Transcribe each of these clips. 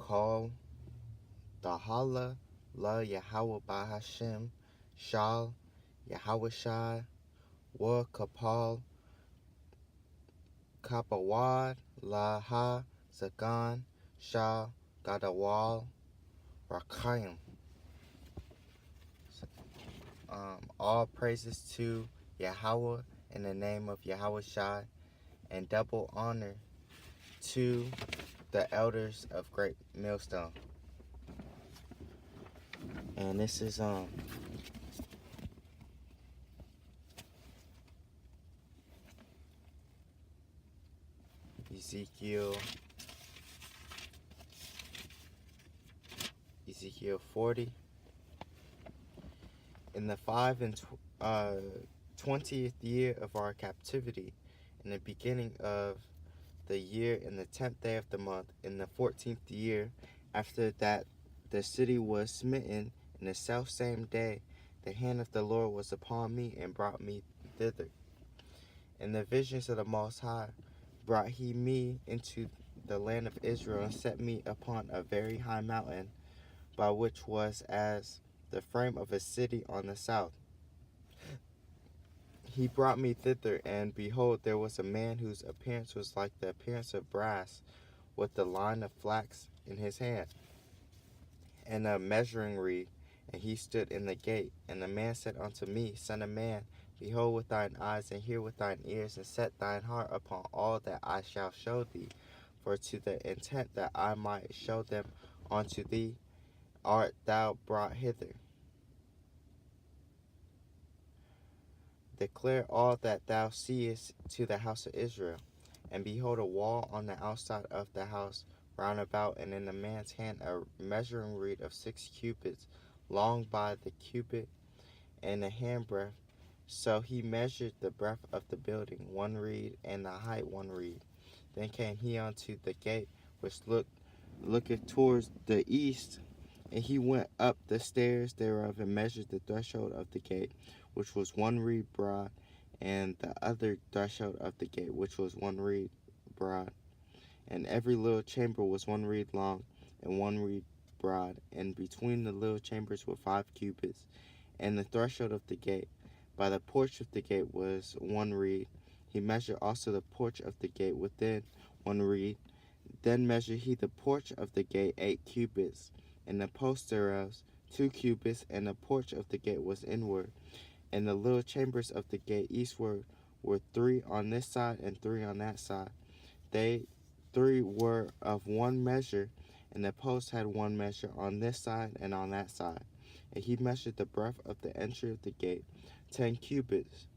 call thahalah la YAHAWAH Hashem shal YAHAWASHI wa kapal kapawad la ha zagan shal gadawal rakayim. All praises to Yahweh in the name of YAHAWASHI, and double honor to the elders of Greatmillstone. And this is Ezekiel 40. In the 20th year of our captivity, in the beginning of the year, in the 10th day of the month, in the 14th year, after that the city was smitten, in the selfsame day, the hand of the Lord was upon me and brought me thither. In the visions of the Most High brought he me into the land of Israel, and set me upon a very high mountain, by which was as the frame of a city on the south. He brought me thither, and behold, there was a man whose appearance was like the appearance of brass, with the line of flax in his hand, and a measuring reed, and he stood in the gate. And the man said unto me, Son of man, behold with thine eyes, and hear with thine ears, and set thine heart upon all that I shall show thee, for to the intent that I might show them unto thee art thou brought hither. Declare all that thou seest to the house of Israel. And behold, a wall on the outside of the house round about, and in the man's hand a measuring reed of 6 cubits, long by the cubit and a handbreadth. So he measured the breadth of the building 1 reed, and the height 1 reed. Then came he unto the gate which looketh towards the east, and he went up the stairs thereof, and measured the threshold of the gate, which was 1 reed broad, and the other threshold of the gate, which was 1 reed broad. And every little chamber was 1 reed long, and 1 reed broad, and between the little chambers were 5 cubits. And the threshold of the gate by the porch of the gate was 1 reed. He measured also the porch of the gate within 1 reed. Then measured he the porch of the gate 8 cubits, and the post thereof 2 cubits, and the porch of the gate was inward. And the little chambers of the gate eastward were 3 on this side and 3 on that side. They 3 were of 1 measure, and the post had 1 measure on this side and on that side. And he measured the breadth of the entry of the gate 10 cubits,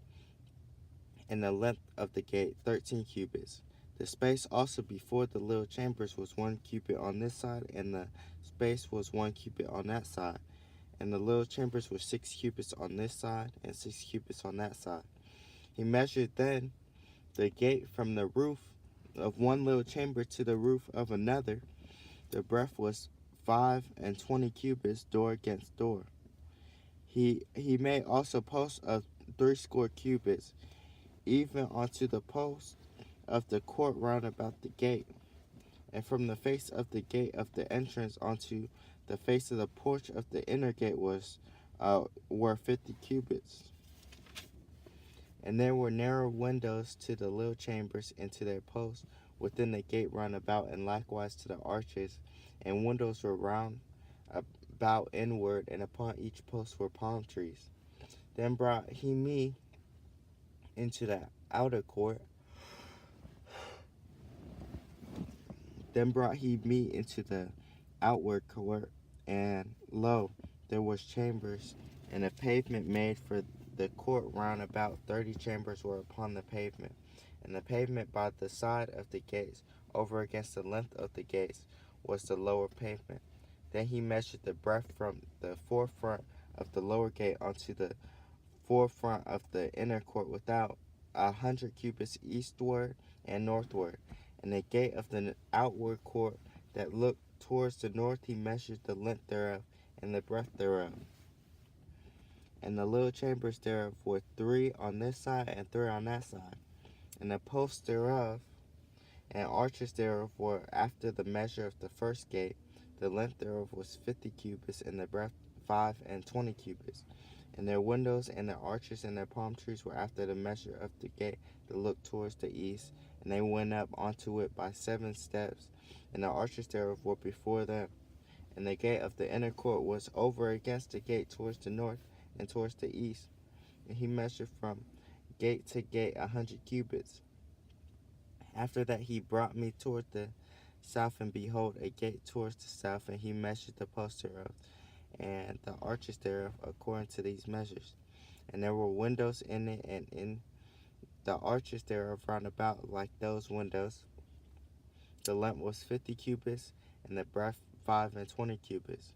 and the length of the gate 13 cubits. The space also before the little chambers was 1 cubit on this side, and the space was 1 cubit on that side. And the little chambers were 6 cubits on this side, and 6 cubits on that side. He measured then the gate from the roof of 1 little chamber to the roof of another. The breadth was 25 cubits, door against door. He made also posts of 60 cubits, even unto the post of the court round about the gate. And from the face of the gate of the entrance unto the face of the porch of the inner gate were 50 cubits. And there were narrow windows to the little chambers and to their posts within the gate round about, and likewise to the arches. And windows were round about inward, and upon each post were palm trees. Then brought he me into the outer court. Then brought he me into the outward court, and lo, there was chambers, and a pavement made for the court round about. 30 chambers were upon the pavement, and the pavement by the side of the gates, over against the length of the gates, was the lower pavement. Then he measured the breadth from the forefront of the lower gate unto the forefront of the inner court without 100 cubits eastward and northward. And the gate of the outward court that looked towards the north, he measured the length thereof and the breadth thereof. And the little chambers thereof were 3 on this side and 3 on that side. And the posts thereof and arches thereof were after the measure of the first gate, The length thereof was 50 cubits, and the breadth 25 cubits. And their windows and their arches and their palm trees were after the measure of the gate that looked towards the east. And they went up onto it by 7 steps, and the arches thereof were before them. And the gate of the inner court was over against the gate towards the north and towards the east. And he measured from gate to gate 100 cubits. After that he brought me toward the south, and behold, a gate towards the south, and he measured the post thereof, and the arches thereof according to these measures. And there were windows in it, and in the arches thereof round about like those windows. The length was 50 cubits, and the breadth 25 cubits.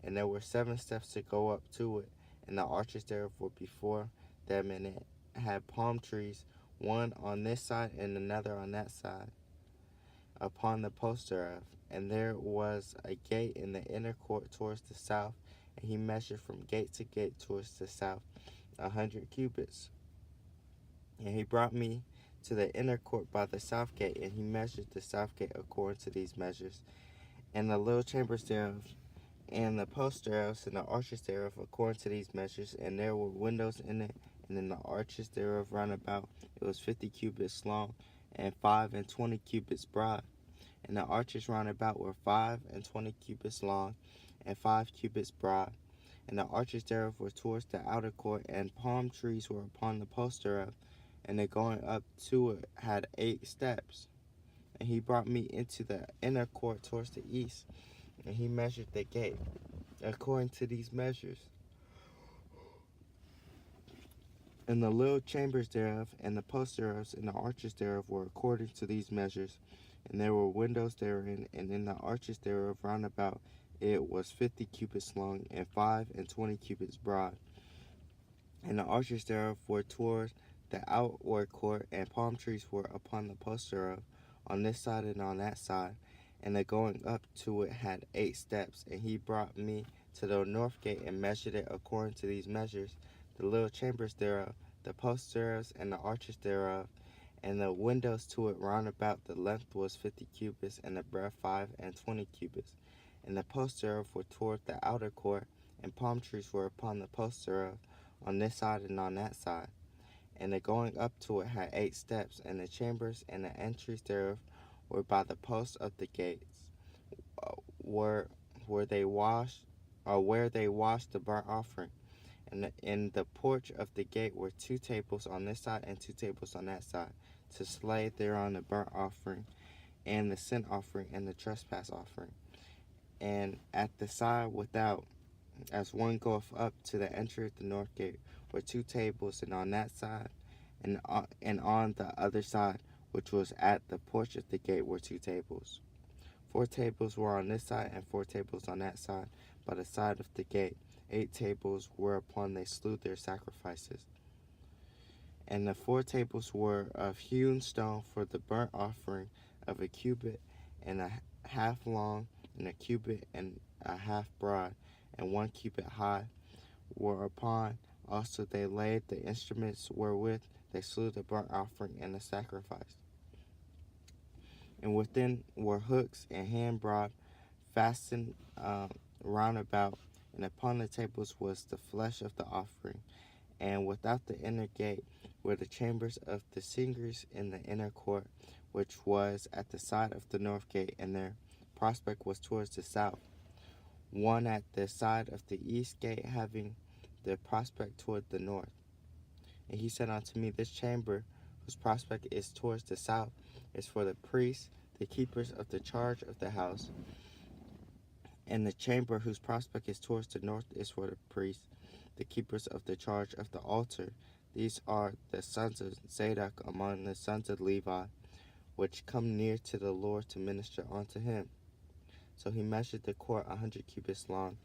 And there were 7 steps to go up to it, and the arches thereof were before them, and it had palm trees, one on this side and another on that side, upon the post thereof. And there was a gate in the inner court towards the south, and he measured from gate to gate towards the south 100 cubits. And he brought me to the inner court by the south gate, and he measured the south gate according to these measures, and the little chambers thereof, and the posts thereof, and the arches thereof according to these measures. And there were windows in it, and in the arches thereof round about it was 50 cubits long, and 25 cubits broad. And the arches round about were 25 cubits long, and 5 cubits broad. And the arches thereof were towards the outer court, and palm trees were upon the posts thereof. And the going up to it had 8 steps. And he brought me into the inner court towards the east, and he measured the gate according to these measures. And the little chambers thereof, and the posts thereof, and the arches thereof were according to these measures. And there were windows therein, and in the arches thereof round about it was 50 cubits long, and 25 cubits broad. And the arches thereof were toward the outward court, and palm trees were upon the posts thereof, on this side and on that side. And the going up to it had 8 steps. And he brought me to the north gate, and measured it according to these measures, the little chambers thereof, the posts thereof, and the arches thereof, and the windows to it round about. The length was 50 cubits, and the breadth 25 cubits. And the posts thereof were toward the outer court, and palm trees were upon the posts thereof, on this side and on that side. And the going up to it had 8 steps, and the chambers and the entries thereof were by the posts of the gates, where they washed the burnt offering. And in the porch of the gate were 2 tables on this side and 2 tables on that side, to slay thereon the burnt offering, and the sin offering, and the trespass offering. And at the side without, as one goeth up to the entry of the north gate, were 2 tables, and on that side, and on the other side, which was at the porch of the gate, were 2 tables. 4 tables were on this side, and 4 tables on that side, by the side of the gate. 8 tables whereupon they slew their sacrifices. And the 4 tables were of hewn stone for the burnt offering, of a cubit and a half long, and a cubit and a half broad, and 1 cubit high. Whereupon also they laid the instruments wherewith they slew the burnt offering and the sacrifice. And within were hooks and hand broad, fastened round about, and upon the tables was the flesh of the offering. And without the inner gate were the chambers of the singers in the inner court, which was at the side of the north gate, and their prospect was towards the south, one at the side of the east gate, having the prospect toward the north. And he said unto me, This chamber, whose prospect is towards the south, is for the priests, the keepers of the charge of the house. And the chamber whose prospect is towards the north is for the priests, the keepers of the charge of the altar. These are the sons of Zadok among the sons of Levi, which come near to the Lord to minister unto him. So he measured the court 100 cubits long,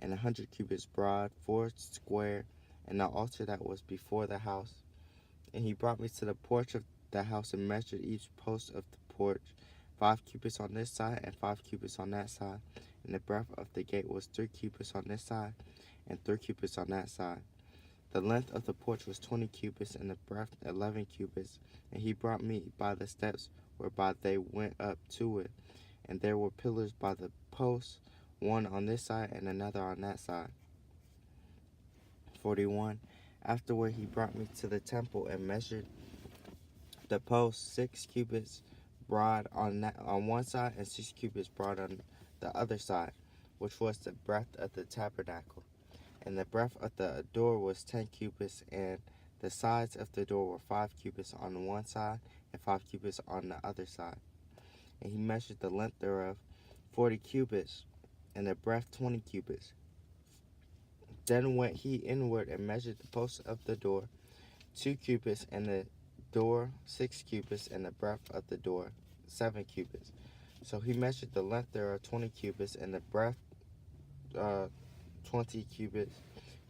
and 100 cubits broad, 4 square, and the altar that was before the house. And he brought me to the porch of the house, and measured each post of the porch, 5 cubits on this side, and 5 cubits on that side. And the breadth of the gate was 3 cubits on this side, and 3 cubits on that side. The length of the porch was 20 cubits, and the breadth 11 cubits. And he brought me by the steps whereby they went up to it. and there were pillars by the posts, one on this side and another on that side. 41. Afterward he brought me to the temple and measured the posts 6 cubits broad on one side and 6 cubits broad on the other side, which was the breadth of the tabernacle. And the breadth of the door was 10 cubits, and the sides of the door were 5 cubits on one side and 5 cubits on the other side. And he measured the length thereof 40 cubits, and the breadth 20 cubits. Then went he inward and measured the posts of the door 2 cubits, and the door 6 cubits, and the breadth of the door 7 cubits. So he measured the length thereof 20 cubits, and the breadth 20 cubits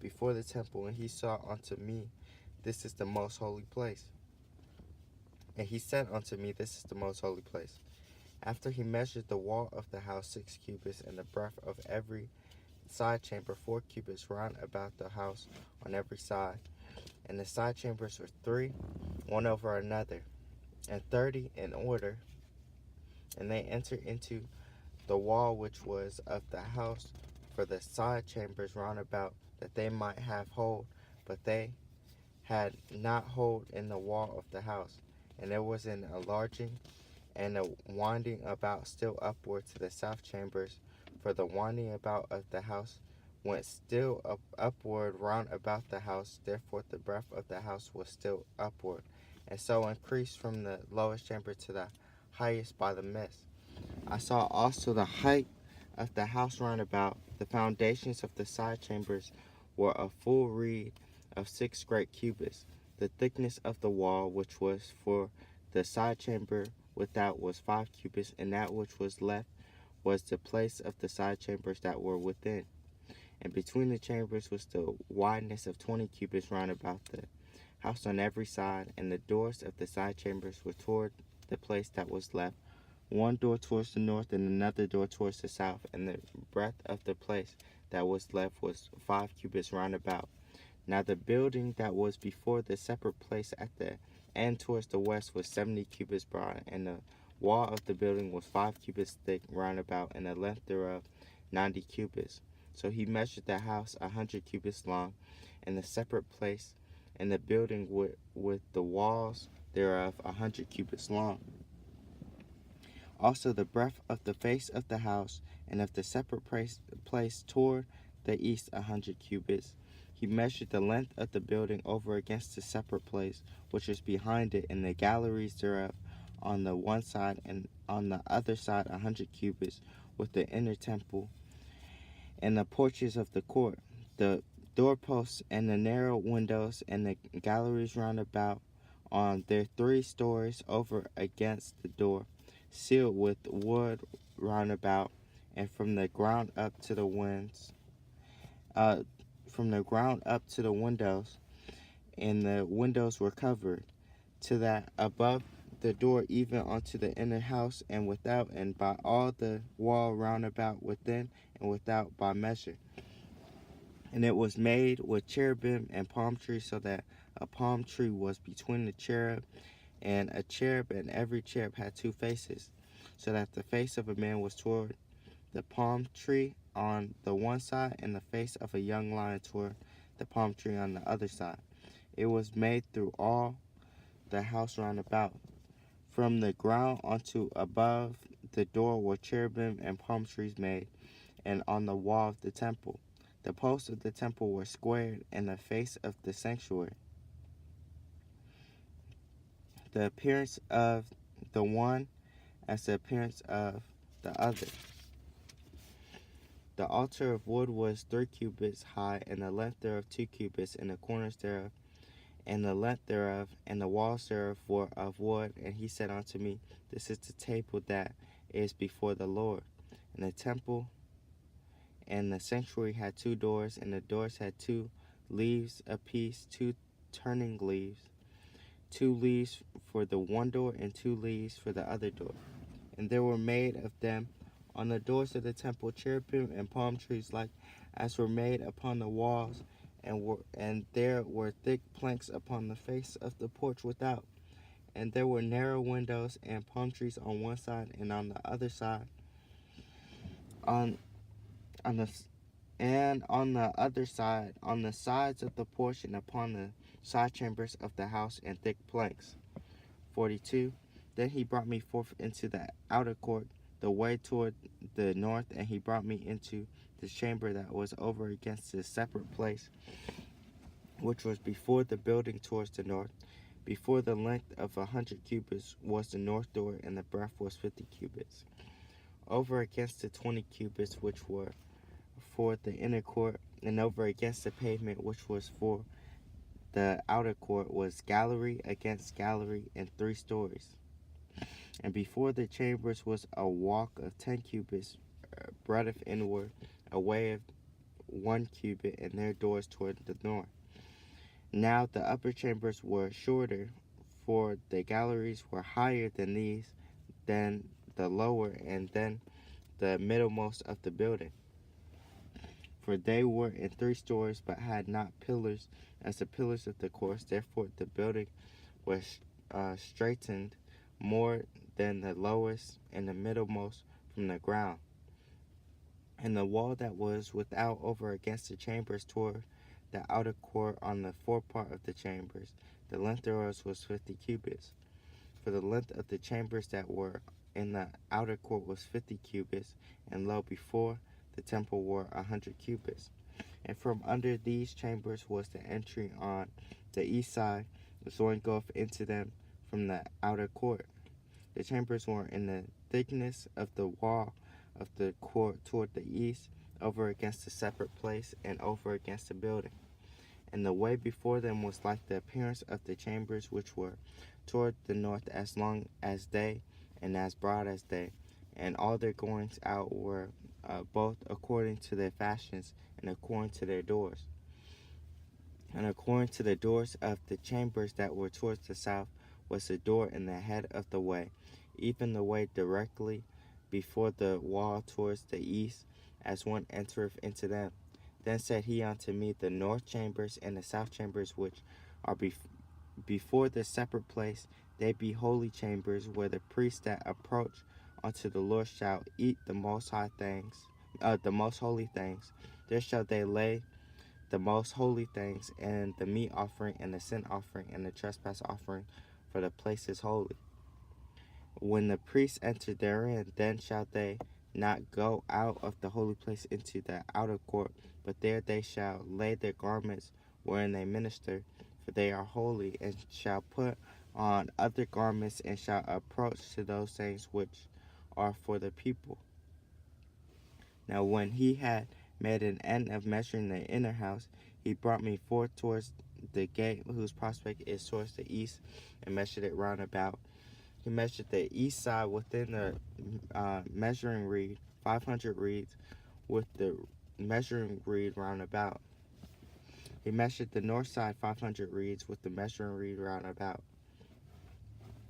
before the temple. And he said unto me, This is the most holy place. And he said unto me, This is the most holy place. After he measured the wall of the house 6 cubits, and the breadth of every side chamber 4 cubits round about the house on every side. And the side chambers were 3, one over another, and 30 in order. And they entered into the wall which was of the house for the side chambers round about, that they might have hold, but they had not hold in the wall of the house. And there was an enlarging and a winding about still upward to the south chambers, for the winding about of the house went still upward round about the house. Therefore the breadth of the house was still upward, and so increased from the lowest chamber to the highest by the midst. I saw also the height of the house round about. The foundations of the side chambers were a full reed of 6 great cubits. The thickness of the wall which was for the side chamber without was 5 cubits, and that which was left was the place of the side chambers that were within. And between the chambers was the wideness of 20 cubits round about the house on every side, and the doors of the side chambers were toward the place that was left, one door towards the north and another door towards the south. And the breadth of the place that was left was 5 cubits round about. Now the building that was before the separate place at the end towards the west was 70 cubits broad, and the wall of the building was 5 cubits thick round about, and the length thereof 90 cubits. So he measured the house 100 cubits long, and the separate place, and the building with the walls thereof 100 cubits long. Also the breadth of the face of the house, and of the separate place toward the east 100 cubits. He measured the length of the building over against the separate place, which was behind it, and the galleries thereof on the one side, and on the other side 100 cubits, with the inner temple, and the porches of the court, the doorposts, and the narrow windows, and the galleries round about on their 3 stories over against the door, sealed with wood round about, and from the ground up to the windows, and the windows were covered, to that above the door even unto the inner house, and without, and by all the wall round about within and without by measure. And it was made with cherubim and palm trees, so that a palm tree was between the cherub, and a cherub, and every cherub had 2 faces, so that the face of a man was toward the palm tree on the one side, and the face of a young lion toward the palm tree on the other side. It was made through all the house round about. From the ground unto above the door were cherubim and palm trees made, and on the wall of the temple. The posts of the temple were squared in the face of the sanctuary. The appearance of the one as the appearance of the other. The altar of wood was 3 cubits high, and the length thereof 2 cubits, and the corners thereof, and the length thereof, and the walls thereof were of wood. And he said unto me, This is the table that is before the Lord. And the temple and the sanctuary had 2 doors, and the doors had 2 leaves apiece, 2 turning leaves, 2 leaves for the one door, and 2 leaves for the other door. And there were made of them on the doors of the temple cherubim and palm trees, like as were made upon the walls, and there were thick planks upon the face of the porch without. And there were narrow windows and palm trees on one side, and on the other side on on the and on the other side, on the sides of the portion upon the side chambers of the house, and thick planks. 42. Then he brought me forth into the outer court, the way toward the north, and he brought me into the chamber that was over against the separate place, which was before the building towards the north. Before the length of 100 cubits was the north door, and the breadth was 50 cubits. Over against the 20 cubits which were for the inner court, and over against the pavement which was for the outer court, was gallery against gallery in 3 stories. And before the chambers was a walk of 10 cubits, breadth inward, a way of 1 cubit, and their doors toward the north. Now the upper chambers were shorter, for the galleries were higher than these, than the lower, and then the middlemost of the building. For they were in 3 stories, but had not pillars as the pillars of the courts. Therefore the building was straightened more than the lowest and the middlemost from the ground. And the wall that was without over against the chambers toward the outer court on the forepart of the chambers, the length thereof was 50 cubits. For the length of the chambers that were in the outer court was 50 cubits, and lo, before the temple were 100 cubits. And from under these chambers was the entry on the east side, which one goeth into them from the outer court. The chambers were in the thickness of the wall of the court toward the east, over against the separate place, and over against the building. And the way before them was like the appearance of the chambers which were toward the north, as long as they, and as broad as they. And all their goings out were both according to their fashions, and according to their doors. And according to the doors of the chambers that were towards the south was the door in the head of the way, even the way directly before the wall towards the east, as one entereth into them. Then said he unto me, the north chambers and the south chambers, which are before the separate place, they be holy chambers, where the priests that approach unto the Lord shall eat the most high things, the most holy things. There shall they lay the most holy things, and the meat offering, and the sin offering, and the trespass offering, for the place is holy. When the priests enter therein, then shall they not go out of the holy place into the outer court, but there they shall lay their garments wherein they minister, for they are holy, and shall put on other garments, and shall approach to those things which are for the people. Now when he had made an end of measuring the inner house, he brought me forth towards the gate, whose prospect is towards the east, and measured it round about. He measured the east side within the measuring reed, 500 reeds, with the measuring reed round about. He measured the north side 500 reeds with the measuring reed round about.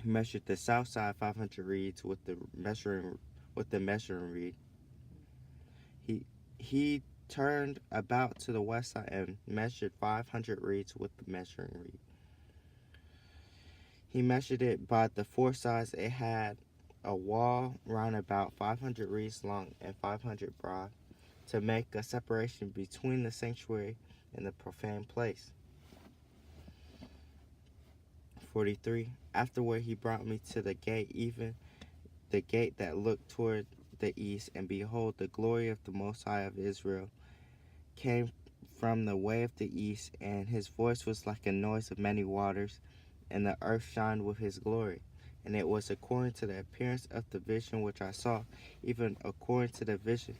He measured the south side 500 reeds with the measuring reed. He turned about to the west side and measured 500 reeds with the measuring reed. He measured it by the 4 sides. It had a wall round about 500 reeds long and 500 broad, to make a separation between the sanctuary and the profane place. 43. Afterward he brought me to the gate, even the gate that looked toward the east, and behold, the glory of the Most High of Israel came from the way of the east, and his voice was like a noise of many waters, and the earth shined with his glory. And it was according to the appearance of the vision which I saw, even according to the vision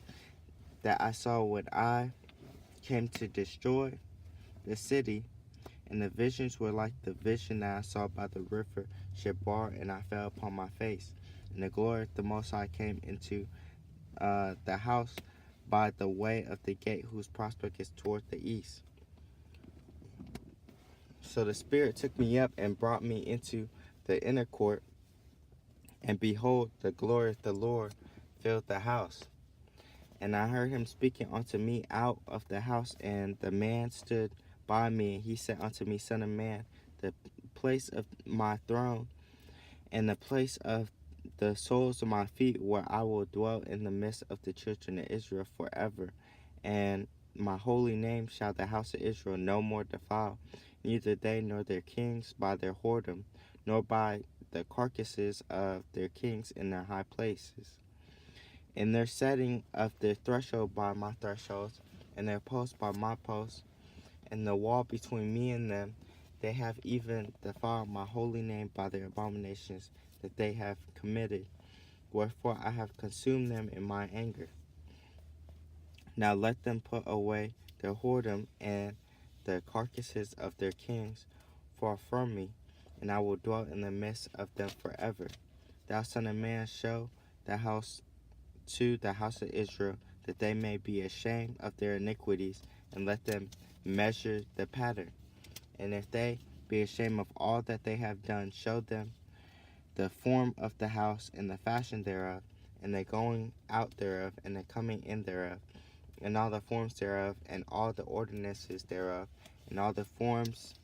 that I saw when I came to destroy the city. And the visions were like the vision that I saw by the river Shebar, and I fell upon my face. And the glory of the Most High came into the house by the way of the gate, whose prospect is toward the east. So the Spirit took me up and brought me into the inner court, and behold, the glory of the Lord filled the house. And I heard him speaking unto me out of the house, and the man stood by me, and he said unto me, Son of man, the place of my throne and the place of the soles of my feet, where I will dwell in the midst of the children of Israel forever. And my holy name shall the house of Israel no more defile, neither they nor their kings by their whoredom, nor by the carcasses of their kings in their high places. In their setting of their threshold by my thresholds, and their post by my posts, and the wall between me and them, they have even defiled my holy name by their abominations that they have committed. Wherefore I have consumed them in my anger. Now let them put away their whoredom and the carcasses of their kings far from me, and I will dwell in the midst of them forever. Thou son of man, show the house to the house of Israel, that they may be ashamed of their iniquities, and let them measure the pattern. And if they be ashamed of all that they have done, show them the form of the house and the fashion thereof, and the going out thereof, and the coming in thereof, and all the forms thereof, and all the ordinances thereof, and all the forms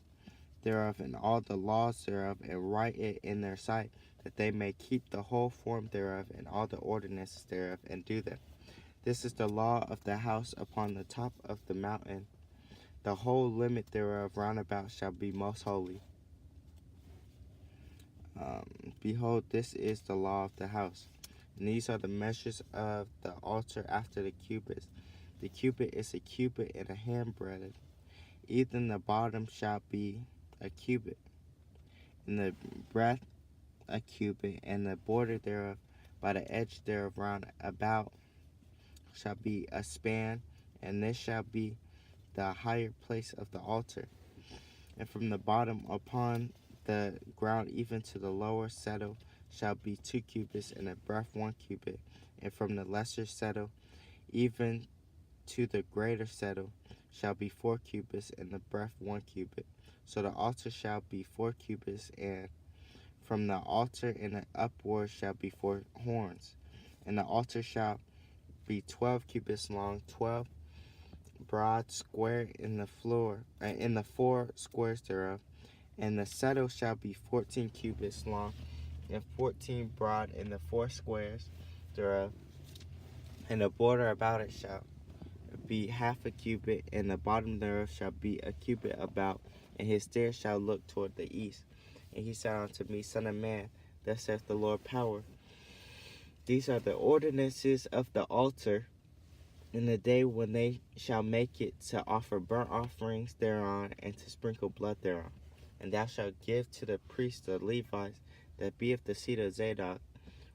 thereof, and all the laws thereof, and write it in their sight, that they may keep the whole form thereof, and all the ordinances thereof, and do them. This is the law of the house upon the top of the mountain. The whole limit thereof round about shall be most holy. Behold, this is the law of the house. And these are the measures of the altar after the cubits. The cubit is a cubit and a handbreadth. Even the bottom shall be a cubit, and the breadth a cubit, and the border thereof by the edge thereof round about shall be a span, and this shall be the higher place of the altar. And from the bottom upon the ground even to the lower settle shall be 2 cubits, and the breadth 1 cubit. And from the lesser settle even to the greater settle shall be 4 cubits, and the breadth 1 cubit. So the altar shall be 4 cubits, and from the altar and the upward shall be 4 horns. And the altar shall be 12 cubits long, 12 broad, square in the floor, in the 4 squares thereof. And the settle shall be 14 cubits long, and 14 broad in the 4 squares thereof. And the border about it shall be half a cubit, and the bottom thereof shall be a cubit about, and his stairs shall look toward the east. And he said unto me, Son of man, thus saith the Lord power, these are the ordinances of the altar in the day when they shall make it, to offer burnt offerings thereon, and to sprinkle blood thereon. And thou shalt give to the priests the Levites that be of the seed of Zadok,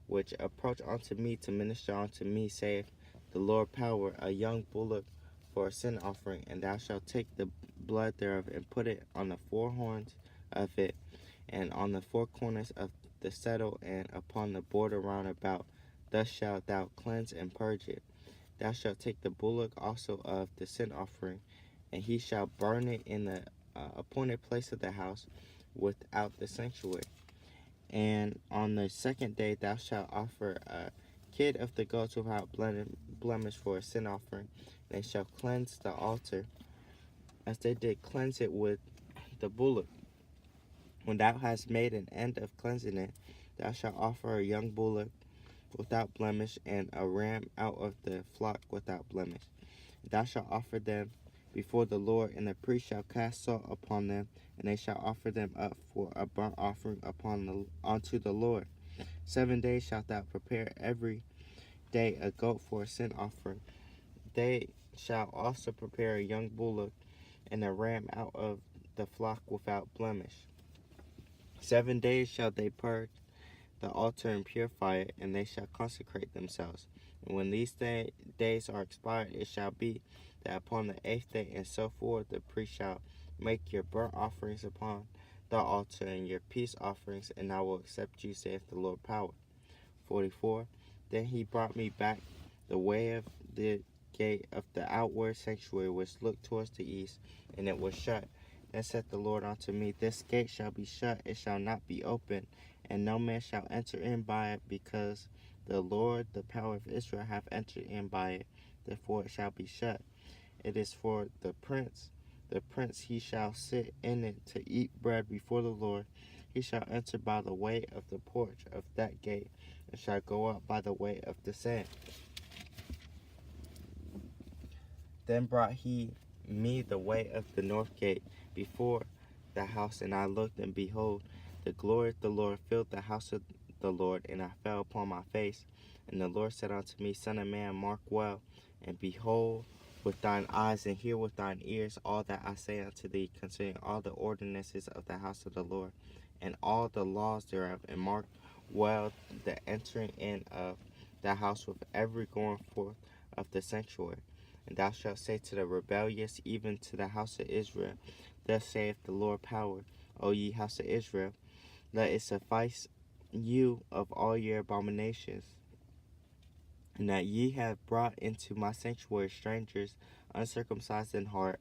which approach unto me to minister unto me, saith the Lord power, a young bullock for a sin offering. And thou shalt take the blood thereof, and put it on the 4 horns of it, and on the 4 corners of the settle, and upon the border round about. Thus shalt thou cleanse and purge it. Thou shalt take the bullock also of the sin offering, and he shall burn it in the appointed place of the house without the sanctuary. And on the 2nd day thou shalt offer a kid of the goats without blemish for a sin offering. They shall cleanse the altar as they did cleanse it with the bullock. When thou hast made an end of cleansing it, thou shalt offer a young bullock without blemish, and a ram out of the flock without blemish. Thou shalt offer them before the Lord, and the priest shall cast salt upon them, and they shall offer them up for a burnt offering unto the Lord. 7 days shalt thou prepare every day a goat for a sin offering. They shall also prepare a young bullock and a ram out of the flock without blemish. 7 days shall they purge the altar and purify it, and they shall consecrate themselves. And when these days are expired, it shall be that upon the 8th day and so forth, the priest shall make your burnt offerings upon the altar, and your peace offerings, and I will accept you, saith the Lord power. 44. Then he brought me back the way of the gate of the outward sanctuary, which looked towards the east, and it was shut. Then said the Lord unto me, This gate shall be shut, it shall not be opened, and no man shall enter in by it, because the Lord, the power of Israel, hath entered in by it. Therefore it shall be shut. It is for the prince. The prince he shall sit in it to eat bread before the Lord. He shall enter by the way of the porch of that gate, and shall go up by the way of the sand. Then brought he me the way of the north gate before the house, and I looked, and behold, the glory of the Lord filled the house of the Lord, and I fell upon my face. And the Lord said unto me, Son of man, mark well, and behold with thine eyes, and hear with thine ears all that I say unto thee concerning all the ordinances of the house of the Lord, and all the laws thereof, and mark well the entering in of the house with every going forth of the sanctuary. And thou shalt say to the rebellious, even to the house of Israel, Thus saith the Lord power, O ye house of Israel, let it suffice you of all your abominations, and that ye have brought into my sanctuary strangers, uncircumcised in heart,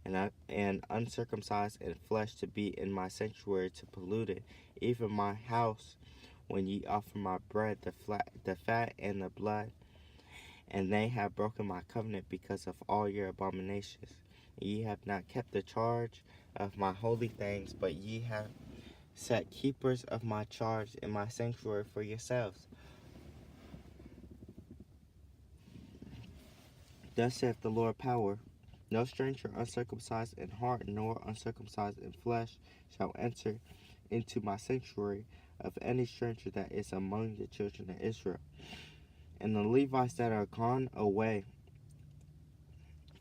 and uncircumcised in flesh, to be in my sanctuary, to pollute it, even my house, when ye offer my bread, the fat and the blood. And they have broken my covenant because of all your abominations. Ye have not kept the charge of my holy things, but ye have set keepers of my charge in my sanctuary for yourselves. Thus saith the Lord power, No stranger uncircumcised in heart, nor uncircumcised in flesh, shall enter into my sanctuary, of any stranger that is among the children of Israel. And the Levites that are gone away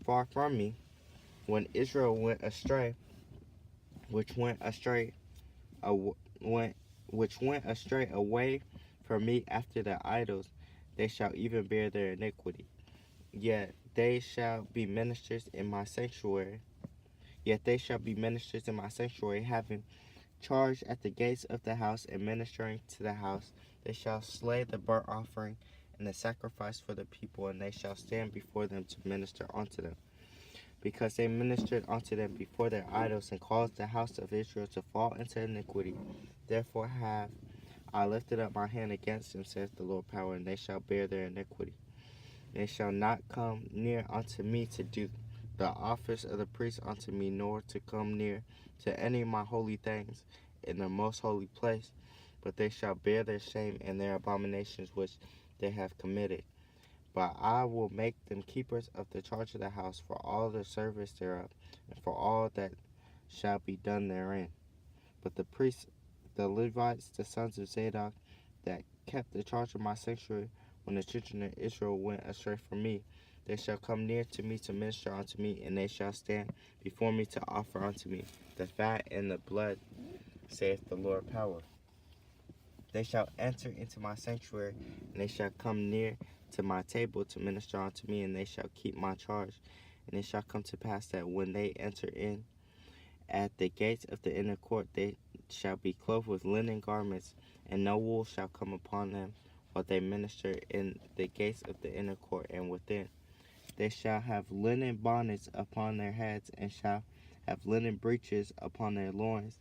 far from me, when Israel went astray, which went astray away from me after the idols, they shall even bear their iniquity. Yet they shall be ministers in my sanctuary. Having charge at the gates of the house, and ministering to the house. They shall slay the burnt offering and the sacrifice for the people, and they shall stand before them to minister unto them. Because they ministered unto them before their idols, and caused the house of Israel to fall into iniquity. Therefore have I lifted up my hand against them, saith the Lord power, and they shall bear their iniquity. They shall not come near unto me to do the office of the priest unto me, nor to come near to any of my holy things in the most holy place, but they shall bear their shame and their abominations which they have committed. But I will make them keepers of the charge of the house for all the service thereof, and for all that shall be done therein. But the priests, the Levites, the sons of Zadok, that kept the charge of my sanctuary, when the children of Israel went astray from me, they shall come near to me to minister unto me, and they shall stand before me to offer unto me the fat and the blood, saith the Lord power. They shall enter into my sanctuary, and they shall come near to my table to minister unto me, and they shall keep my charge. And it shall come to pass that when they enter in at the gates of the inner court, they shall be clothed with linen garments, and no wool shall come upon them, while they minister in the gates of the inner court and within. They shall have linen bonnets upon their heads, and shall have linen breeches upon their loins.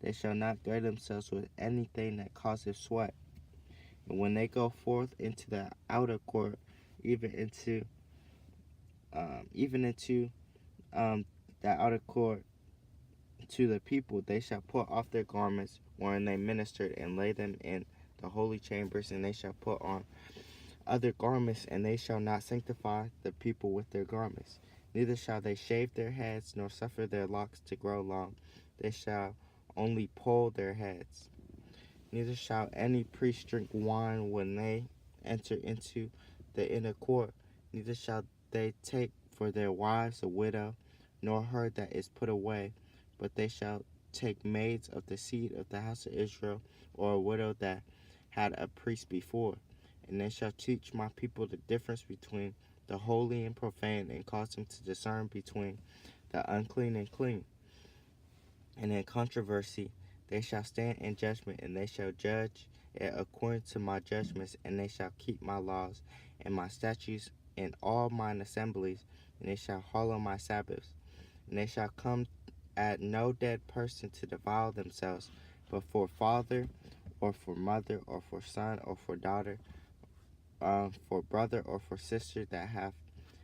They shall not gird themselves with anything that causeth sweat. And when they go forth into the outer court, even into the outer court to the people, they shall put off their garments wherein they ministered, and lay them in the holy chambers, and they shall put on other garments, and they shall not sanctify the people with their garments. Neither shall they shave their heads, nor suffer their locks to grow long. They shall only poll their heads. Neither shall any priest drink wine when they enter into the inner court. Neither shall they take for their wives a widow, nor her that is put away, but they shall take maids of the seed of the house of Israel, or a widow that had a priest before. And they shall teach my people the difference between the holy and profane, and cause them to discern between the unclean and clean. And in controversy they shall stand in judgment, and they shall judge it according to my judgments, and they shall keep my laws and my statutes in all mine assemblies, and they shall hallow my Sabbaths. And they shall come at no dead person to defile themselves, but for father, or for mother, or for son, or for daughter, for brother, or for sister that have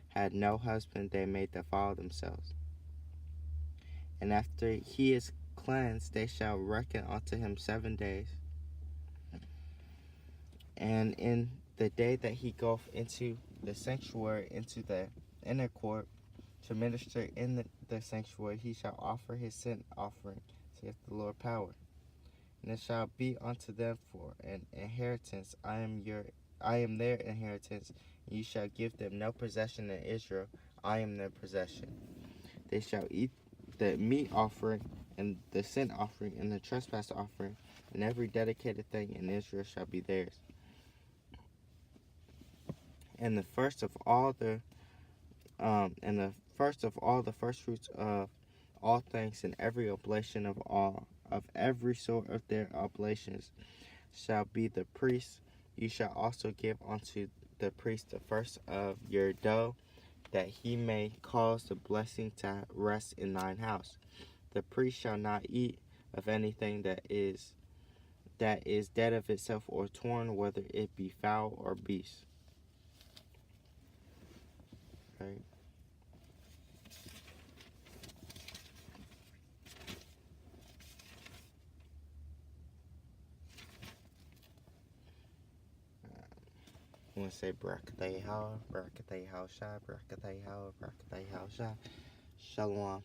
had no husband, they may defile themselves. And after he is cleansed, they shall reckon unto him 7 days. And in the day that he goeth into the sanctuary, into the inner court, to minister in the sanctuary, he shall offer his sin offering, saith the Lord power. And it shall be unto them for an inheritance. I am their inheritance, and ye shall give them no possession in Israel. I am their possession. They shall eat the meat offering, and the sin offering, and the trespass offering, and every dedicated thing in Israel shall be theirs. And the first of all the first fruits of all things, and every oblation of every sort of their oblations shall be the priest. You shall also give unto the priest the first of your dough, that he may cause the blessing to rest in thine house. The priest shall not eat of anything that is dead of itself or torn, whether it be fowl or beast. Right. I want to say Barakatah YAHAWAH, Barakatah YAHAWASHI, Barakatah YAHAWAH, Barakatah YAHAWASHI. Shalom.